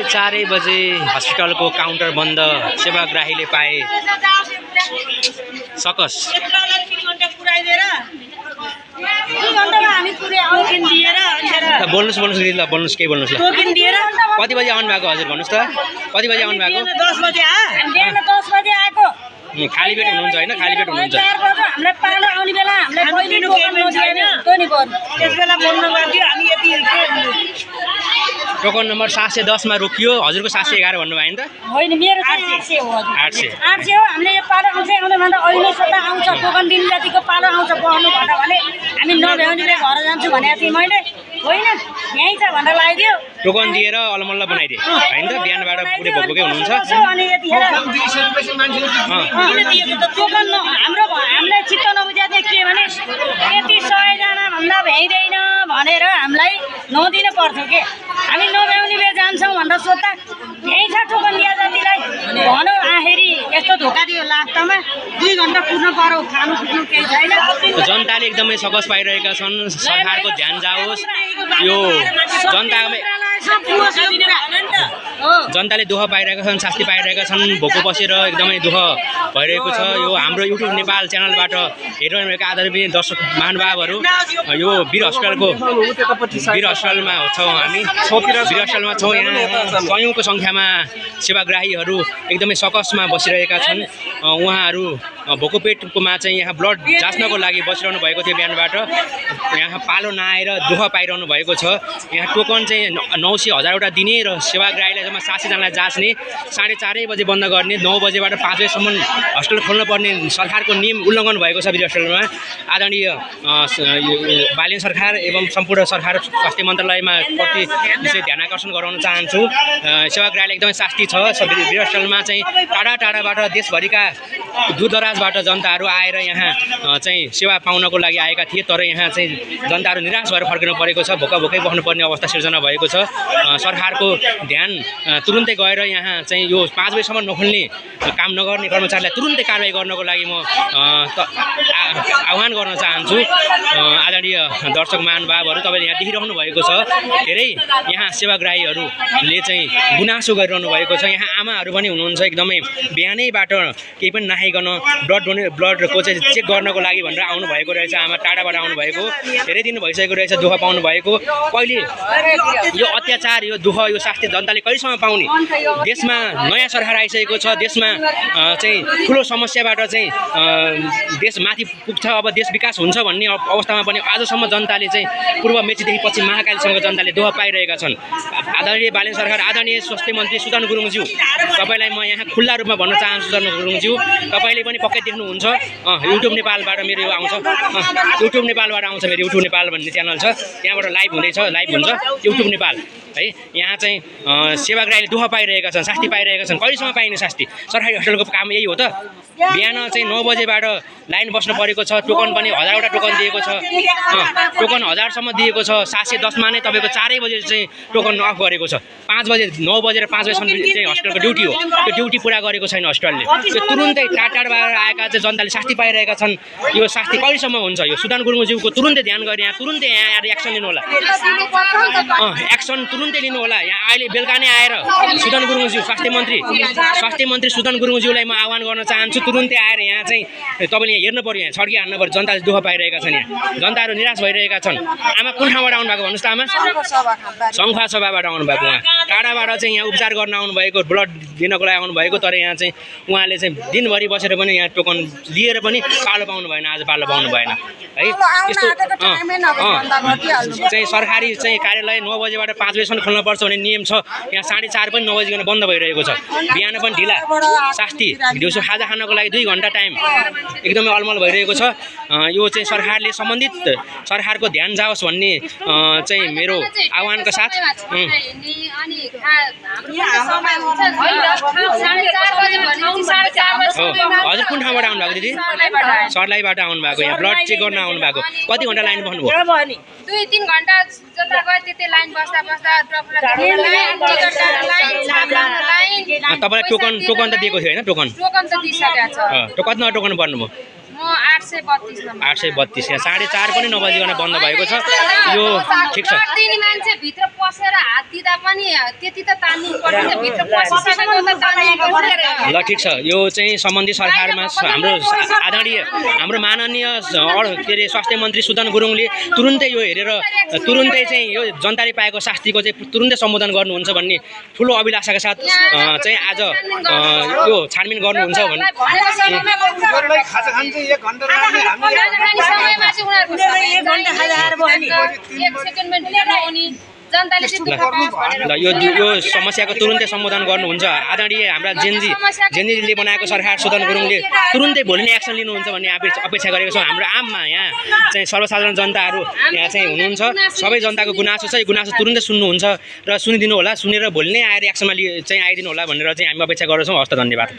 4:30 बजे हस्पिटलको काउन्टर बन्द, सेवाग्राहीले पाए सकस। बोल्नुहोस् के बोल्नुहोस् ल। कति बजे आउनु भएको हजुर भन्नुहोस् त, कति बजे आउनु भएको? 10 बजे आएको। खाली पेट हुनुहुन्छ होइन? खाली पेट हुनुहुन्छ। हामीलाई पालो आउने बेला हामीलाई पहिले टोकन नदिएन त्यो नि गर्नु। त्यसबेला बोल्न गर्थ्यो हामी यति टोकन नम्बर 710 मा रोकियो। हजुरको 711 भन्नुभयो नि त? होइन मेरो चाहिँ 800 हो हजुर। 800 हो। हामीले यो पालो आउँछ आउँदा भन्दा अहिले सता आउँछ टोकन दिने जतिको पालो आउँछ बस्नु भन्दा भने हामी नभ्याउनेले घर जान्छु भनेको थिएँ मैले। होइन यहीँ छ भनेर लगाइदियो। टोकन दिएर अलमल्ल बनाइदिए होइन त? बिहानबाट पुरै भोकभोकै हुनुहुन्छ। अनि यतिखेर किन दिएको त टोकन हामीलाई चित्त नबुझ्या चाहिँ के भने यति 100 जना भन्दा भ्याइँदैन भनेर हामीलाई नदिनु पर्थ्यो के। हामी नभ्याउने बेला जान्छौँ भनेर सोद्धा यहीँ छ टोकन दिए जतिलाई भनौँ। आखिरी यस्तो धोका दियो लास्टमा 2 घन्टा कुद्नु पर्यो, खानु कुद्नु केही छैन। जनताले एकदमै सकस पाइरहेका छन्। सरकारको ध्यान जाओस्। यो जनताले दुःख पाइरहेका छन्, शास्ति पाइरहेका छन्, भोको बसेर एकदमै दुःख भइरहेको छ। यो हाम्रो युट्युब नेपाल च्यानलबाट हेरिरहेका आदरणीय दर्शक महानुभावहरू, यो वीर हस्पिटलमा छौँ हामी। वीर हस्पिटलमा छौँ। यहाँ कयौँको सङ्ख्यामा सेवाग्राहीहरू एकदमै सकसमा बसिरहेका छन्। उहाँहरू भोको पेटकोमा चाहिँ यहाँ ब्लड जाँच्नको लागि बसिरहनु भएको थियो बिहानबाट। यहाँ पालो नआएर दुःख पाइरहनु भएको छ। यहाँ टोकन चाहिँ 900 1000 वटा दिने र सेवाग्राहीलाई जम्मा 700 जनालाई जाँच्ने, 4:30 बजे बन्द गर्ने, 9 बजेबाट 5 बजेसम्म हस्पिटल खोल्नुपर्ने सरकारको नियम उल्लङ्घन भएको छ वीर हस्पिटलमा। आदरणीय बालेन सरकार एवं सम्पूर्ण सरकार स्वास्थ्य मन्त्रालयमा प्रति विषय ध्यान आकर्षण गराउन चाहन्छु। सेवाग्राहीलाई एकदमै शास्ति छ। वीर हस्पिटलमा चाहिँ टाढाबाट देशभरिका दूरदराजबाट जनताहरू आएर यहाँ चाहिँ सेवा पाउनको लागि आएका थिए। तर यहाँ चाहिँ जनताहरू निराश भएर फर्किनु परेको छ। भोकै बस्नुपर्ने अवस्था सिर्जना भएको छ। सरकारको ध्यान तुरुन्तै गएर यहाँ चाहिँ यो 5 बजेसम्म नखोल्ने काम नगर्ने कर्मचारीलाई तुरुन्तै कारवाही गर्नको लागि म आह्वान गर्न चाहन्छु। आदरणीय दर्शक महानुभावहरू, तपाईँले यहाँ देखिरहनु भएको छ धेरै यहाँ सेवाग्राहीहरूले चाहिँ गुनासो गरिरहनु भएको छ। यहाँ आमाहरू पनि हुनुहुन्छ एकदमै बिहानैबाट केही पनि नखाइकन ब्लडको चाहिँ चेक गर्नको लागि भनेर आउनुभएको रहेछ। आमा टाढाबाट आउनुभएको, धेरै दिन भइसकेको रहेछ दुःख पाउनु भएको। कहिले यो अत्याचार, यो दुःख, यो शास्ति जनताले कहिलेसम्म पाउने? देशमा नयाँ सरकार आइसकेको छ। देशमा चाहिँ ठुलो समस्याबाट चाहिँ देश माथि पुग्छ, अब देश विकास हुन्छ भन्ने अवस्थामा पनि आजसम्म जनताले चाहिँ पूर्व मेचीदेखि पश्चिम महाकालीसम्म जनताले दुःख पाइरहेका छन्। आदरणीय बालेन सरकार, आदरणीय स्वास्थ्य मन्त्री सुदन गुरुङज्यू, तपाईँलाई म यहाँ खुल्ला रूपमा भन्न चाहन्छु। सुदन गुरुङज्यू, तपाईँले पनि पक्कै देख्नुहुन्छ युट्युब नेपालबाट मेरो यो आउँछ। युट्युब नेपालबाट आउँछ मेरो युट्युब नेपाल भन्ने च्यानल छ, त्यहाँबाट लाइभ हुन्छ युट्युब नेपाल है। यहाँ चाहिँ सेवाग्राहीले दुःख पाइरहेका छन्, शास्ति पाइरहेका छन्। कहिलेसम्म पाइने शास्ति? सरकारी हस्पिटलको काम यही हो त? बिहान चाहिँ 9 बजेबाट लाइन बस्नु परेको छ। टोकन पनि 1000 वटा टोकन दिएको छ। टोकन 1000 सम्म दिएको छ। 710 मा नै तपाईँको 4 बजे चाहिँ टोकन अफ गरेको छ। 5 बजे 9 बजेर 5 बजेसम्म चाहिँ हस्पिटलको ड्युटी हो। त्यो ड्युटी पुरा गरेको छैन हस्पिटलले। त्यो तुरुन्तै टाढाबाट आएका चाहिँ जनताले शास्ति पाइरहेका छन्। यो शास्ति कहिलेसम्म हुन्छ? यो सुदन गुरुङज्यूको तुरुन्तै ध्यान गरी यहाँ तुरुन्तै यहाँ आएर एक्सन लिनु होला। एक्सन तुरुन्तै लिनु होला। यहाँ अहिले बेलुका नै आएर सुदन गुरुङज्यू स्वास्थ्य मन्त्री सुदन गुरुङज्यूलाई म आह्वान गर्न चाहन्छु। तुरुन्तै आएर यहाँ चाहिँ तपाईँले यहाँ हेर्नु पऱ्यो, यहाँ छड्की हान्नु पऱ्यो। जनताले दुःख पाइरहेका छन्, यहाँ जनताहरू निराश भइरहेका छन्। आमा कुन ठाउँबाट आउनु भएको भन्नुहोस् त? आमा सङ्खुवा सभाबाट आउनु भएको। उहाँ टाढाबाट चाहिँ यहाँ उपचार गर्न आउनुभएको, ब्लड दिनको लागि आउनुभएको। तर यहाँ चाहिँ उहाँले चाहिँ दिनभरि बसेर पनि यहाँ टोकन लिएर पनि पालो पाउनु भएन। आज पालो पाउनु भएन है। यस्तो चाहिँ सरकारी चाहिँ कार्यालय 9 बजेबाट 5 बजेसम्म खोल्नुपर्छ भन्ने नियम छ। यहाँ 4:30 पनि 9 बजीकन बन्द भइरहेको छ। बिहान पनि ढिला शास्ति, दिउँसो खाजा खानको लागि 2 घन्टा टाइम, एकदमै अलमल भइरहेको छ। यो चाहिँ सरकारले सम्बन्धित सरकारको ध्यान जाओस् भन्ने चाहिँ मेरो आह्वानको साथ हजुर कुन ठाउँबाट आउनु भएको दिदी? सर्लाहीबाट आउनु भएको। यहाँ ब्लड चेक गर्न आउनु भएको। कति घन्टा लाइन बस्नुभयो? 2-3 घन्टा जता गयो त्यतै लाइन बस्दा तपाईँलाई टोकन त दिएको थियो होइन? टोकन त दिइसकेको छ। कति टोकन पर्नुभयो? म 832 नम्बर 832 यहाँ 4:30 पनि नबजिकन बन्द भएको छ यो ठिक छ दिने मान्छे भित्र पसेर हात दिँदा पनि त्यति त तान्नु पर्छ भित्र पसिसकेको त तान्नु पर्छ ल ठिक छ यो चाहिँ सम्बन्धित सरकारमा हाम्रो आदरणीय हाम्रो माननीय के अरे स्वास्थ्य मन्त्री सुदन गुरुङले तुरुन्तै यो हेरेर तुरुन्तै चाहिँ यो जनताले पाएको शास्तिको चाहिँ तुरुन्तै सम्बोधन गर्नुहुन्छ भन्ने ठुलो अभिलाषाका साथ चाहिँ आज यो छानबिन गर्नुहुन्छ भन्ने खाजा खान्छ 1 घण्टा लाग्ने हामी समयमा चाहिँ उनीहरूको एक घण्टा खाजा खाएर बस्ने 1 सेकेन्डमा ढिलो जनताले चाहिँ दुःख पाओस् भनेर ल यो समस्याको तुरुन्तै सम्बोधन गर्नुहुन्छ आदरणीय हाम्रा जेनजीले बनाएको सरकार सुदन गुरुङले तुरुन्तै भोलि नै एक्सन लिनुहुन्छ भन्ने अपेक्षा गरेको छौँ हाम्रो आममा यहाँ चाहिँ सर्वसाधारण जनताहरू यहाँ चाहिँ हुनुहुन्छ सबै जनताको गुनासो छ यो गुनासो तुरुन्तै सुन्नुहुन्छ र सुनिदिनु होला सुनेर भोलि नै आएर एक्सनमा चाहिँ आइदिनु होला भनेर चाहिँ हामी अपेक्षा गर्छौँ हस्त धन्यवाद